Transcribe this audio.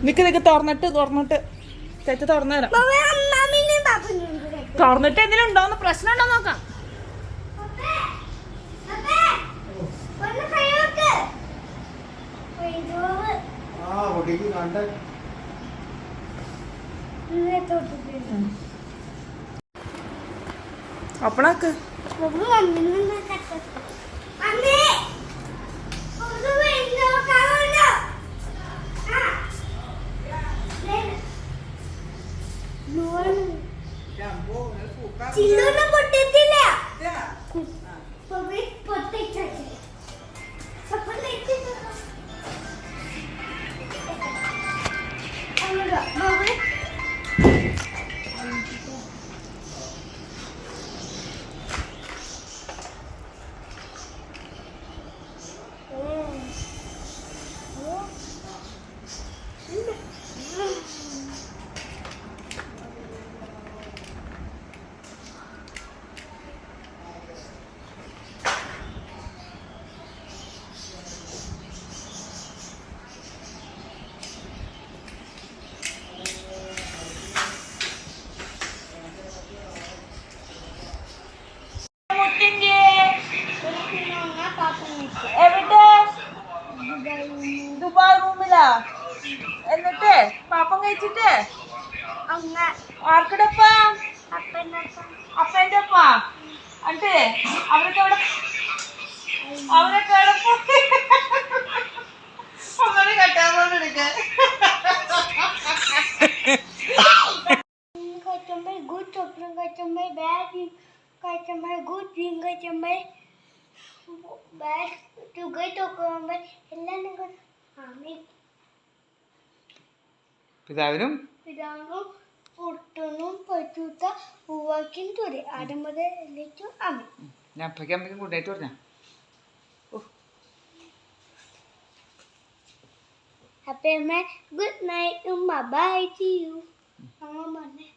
നിക്ക് തുറന്നിട്ട് ചേച്ചി തുറന്നു തരാം. തുറന്നിട്ട് എന്തെങ്കിലും ഉണ്ടോന്ന് പ്രശ്നം ഉണ്ടോ നോക്കാം. അപ്പണാക്ക് ചില്ലൊന്നും പൊട്ടിട്ടില്ല. ദുബായ് റൂമിലാ. എന്നിട്ട് പാപ്പം കഴിച്ചിട്ട് ആർക്കടപ്പ അപ്പൻ്റെ ഒപ്പ എന്നിട്ട് അവരൊക്കെ അവിടെ അവരെ കട്ടാൻ പോലെടുക്ക good chocolate kacamai bad kacamai good drink kacamai bad sugar kacamai എല്ലാം നിങ്ങൾ പിതാവിനും പുട്ടനും പച്ചൂത്ത പൂവാക്കിയും തുറി ആടുമ്പത് എല്ലിച്ചു അമ്മ ഞാൻ അപ്പയ്ക്കും കൂട്ടായിട്ട് പറഞ്ഞ അപ്പൊ അമ്മ ഗുഡ് നൈറ്റ് ഉമ്മ ബൈ ടു യു അമ്മ പറഞ്ഞേ